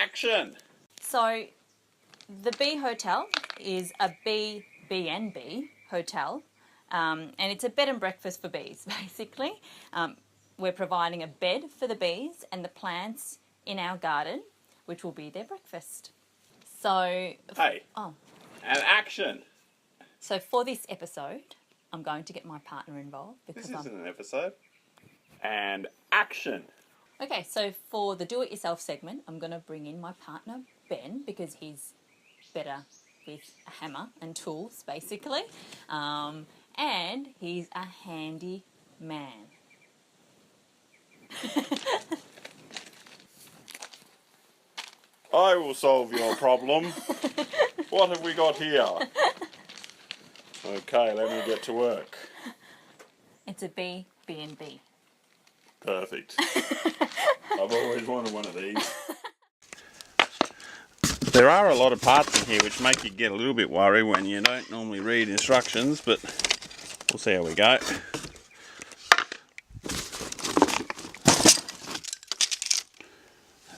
Action! So, the Bee Hotel is a Bee B&B Hotel, and it's a bed and breakfast for bees, basically. We're providing a bed for the bees and the plants in our garden, which will be their breakfast. So, Hey, and action! So for this episode, I'm going to get my partner involved because This isn't an episode. And action! Okay, so for the do-it-yourself segment, I'm going to bring in my partner, Ben, because he's better with a hammer and tools, basically. And he's a handy man. I will solve your problem. What have we got here? Okay, let me get to work. It's a B&B. Perfect. I've always wanted one of these. There are a lot of parts in here which make you get a little bit worried when you don't normally read instructions, but we'll see how we go.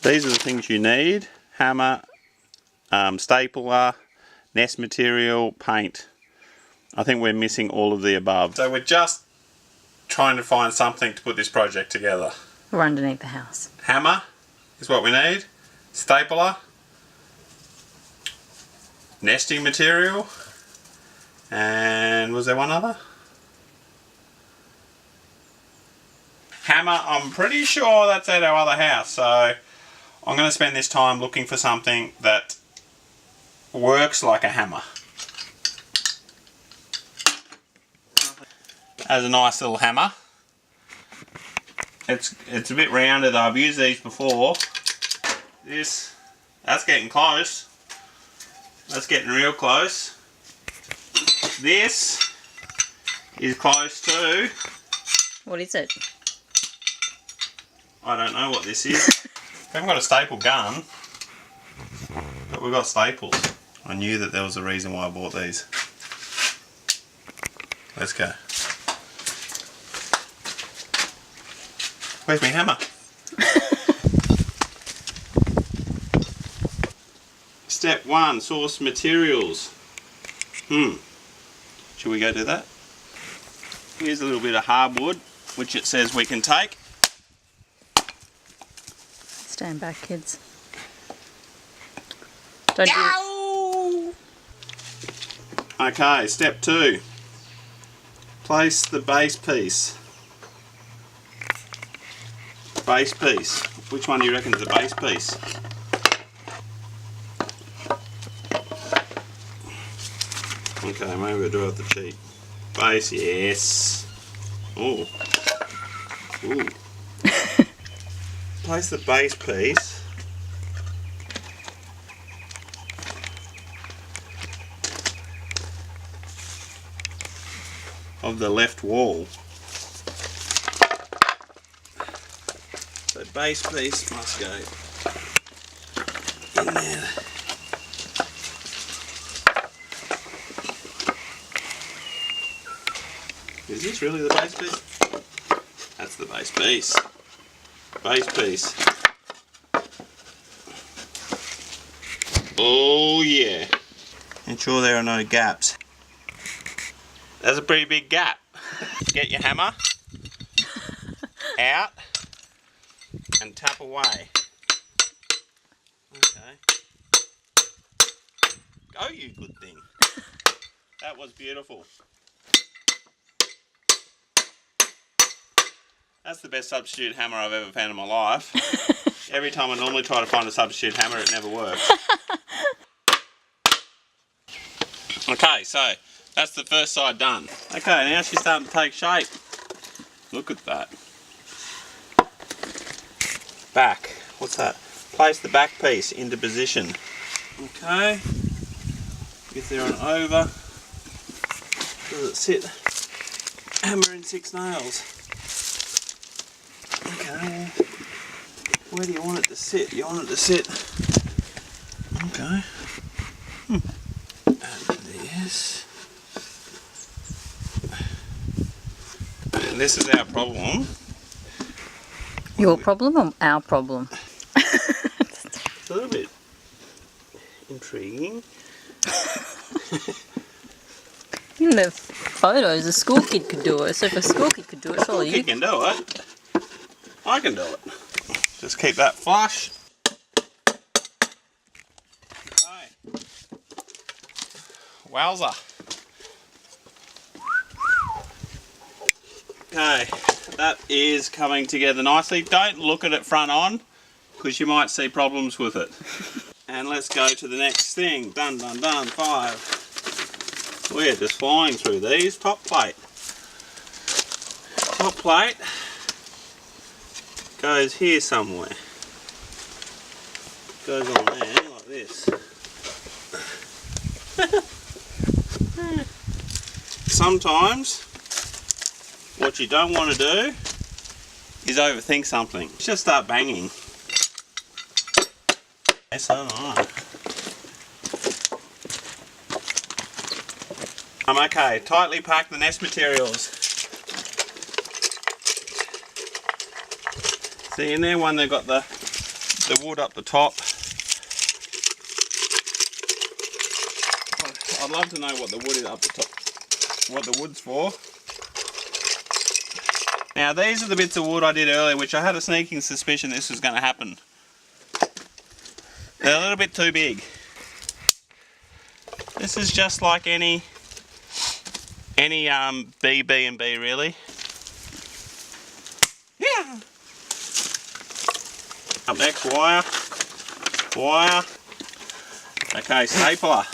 These are the things you need: hammer, stapler, nest material, paint. I think we're missing all of the above. So we're just trying to find something to put this project together. We're underneath the house. Hammer is what we need. Stapler. Nesting material. And was there one other? Hammer, I'm pretty sure that's at our other house. So I'm going to spend this time looking for something that works like a hammer. Has a nice little hammer. It's a bit rounded. I've used these before. That's getting close. That's getting real close. This is close too. What is it? I don't know what this is. We haven't got a staple gun, but we've got staples. I knew that there was a reason why I bought these. Let's go. Where's my hammer? Step 1, source materials. Should we go do that? Here's a little bit of hardwood, which it says we can take. Stand back, kids. Don't do. Okay, step 2. Place the base piece. Base piece. Which one do you reckon is the base piece? Okay, maybe we'll do it the cheap. Base, yes. Oh. Ooh. Place the base piece. Of the left wall. So base piece must go in there. Is this really the base piece? That's the base piece. Base piece. Oh yeah. Ensure there are no gaps. That's a pretty big gap. Get your hammer out and tap away. Okay. Go, you good thing. That was beautiful. That's the best substitute hammer I've ever found in my life. Every time I normally try to find a substitute hammer, it never works. Okay, so that's the first side done. Okay, now she's starting to take shape. Look at that. Back. What's that? Place the back piece into position. Okay. If they're on over, does it sit? Hammer in 6 nails. Okay. Where do you want it to sit? You want it to sit. Okay. And this. And this is our problem. Your problem or our problem? It's a little bit intriguing. In the photos, a school kid could do it. So if a school kid could do it, surely You can do it. I can do it. Just keep that flush. Okay. Wowza. Okay, that is coming together nicely. Don't look at it front on, because you might see problems with it. And let's go to the next thing. Done, done, done. 5. We're just flying through these. Top plate. Top plate goes here somewhere. Goes on there like this. Sometimes what you don't want to do is overthink something. Just start banging. Yes, I know. Okay, tightly pack the nest materials. See in there one they've got the wood up the top. I'd love to know what the wood is up the top. What the wood's for. Now these are the bits of wood I did earlier, which I had a sneaking suspicion this was going to happen. They're a little bit too big. This is just like any Bee B&B really. Yeah. Up next, wire. Wire. Okay, stapler.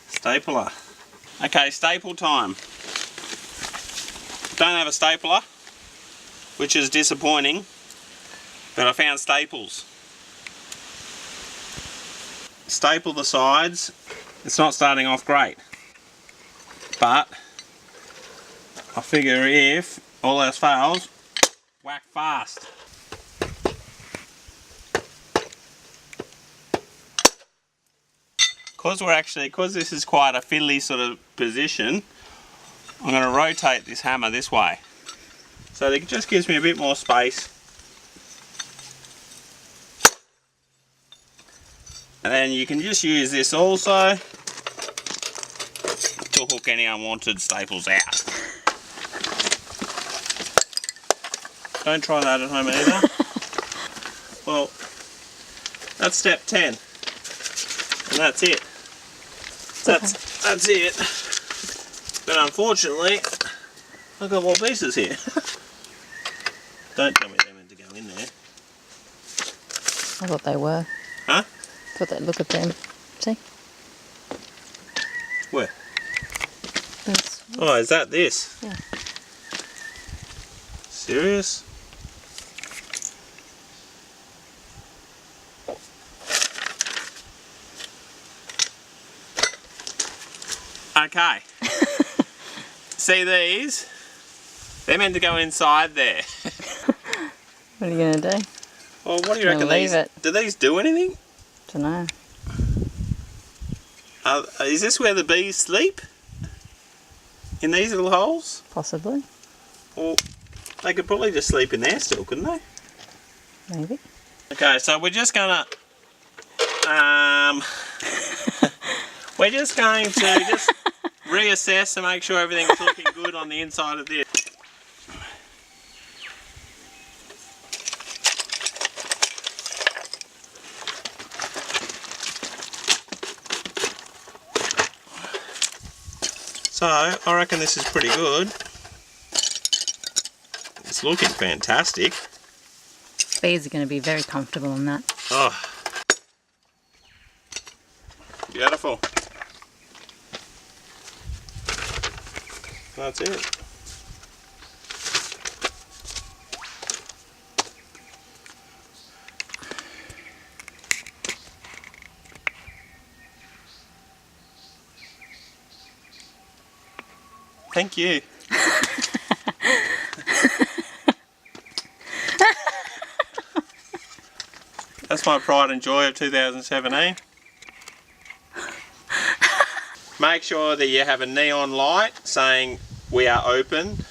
Stapler. Okay, staple time. Don't have a stapler, which is disappointing, but I found staples. Staple the sides. It's not starting off great, but I figure if all else fails, whack fast. Because this is quite a fiddly sort of position, I'm going to rotate this hammer this way. So it just gives me a bit more space. And then you can just use this also to hook any unwanted staples out. Don't try that at home either. Well, that's step 10. And that's it. That's it. But unfortunately, I've got more pieces here. Don't tell me they're meant to go in there. I thought they were. Huh? I thought they'd look at them. See? Where? That's, Oh, is that this? yeah. Serious? Okay. See these? They're meant to go inside there. What are you going to do? Well, what do you reckon leave these... it. Do these do anything? Don't know. Is this where the bees sleep? In these little holes? Possibly. Or they could probably just sleep in there still, couldn't they? Maybe. Okay, so we're just gonna we're just going to just reassess and make sure everything's looking good on the inside of this. So I reckon this is pretty good. It's looking fantastic. Bees are going to be very comfortable in that. Oh, beautiful. That's it. Thank you. That's my pride and joy of 2017. Make sure that you have a neon light saying we are open.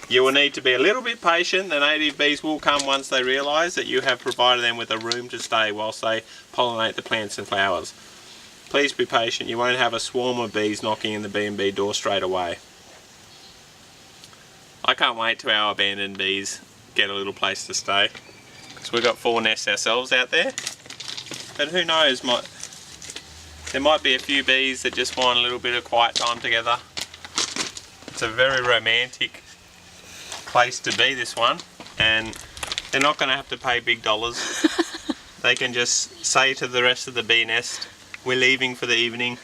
You will need to be a little bit patient. The native bees will come once they realise that you have provided them with a room to stay whilst they pollinate the plants and flowers. Please be patient. You won't have a swarm of bees knocking in the B&B door straight away. I can't wait till our abandoned bees get a little place to stay. Because we've got 4 nests ourselves out there. But who knows, there might be a few bees that just want a little bit of quiet time together. It's a very romantic place to be, this one, and they're not going to have to pay big dollars. They can just say to the rest of the bee nest, we're leaving for the evening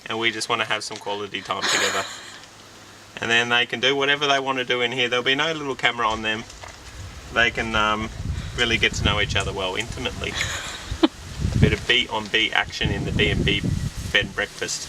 and we just want to have some quality time together. And then they can do whatever they want to do in here. There'll be no little camera on them. They can really get to know each other well, intimately. A bit of bee on bee action in the B&B bed and breakfast.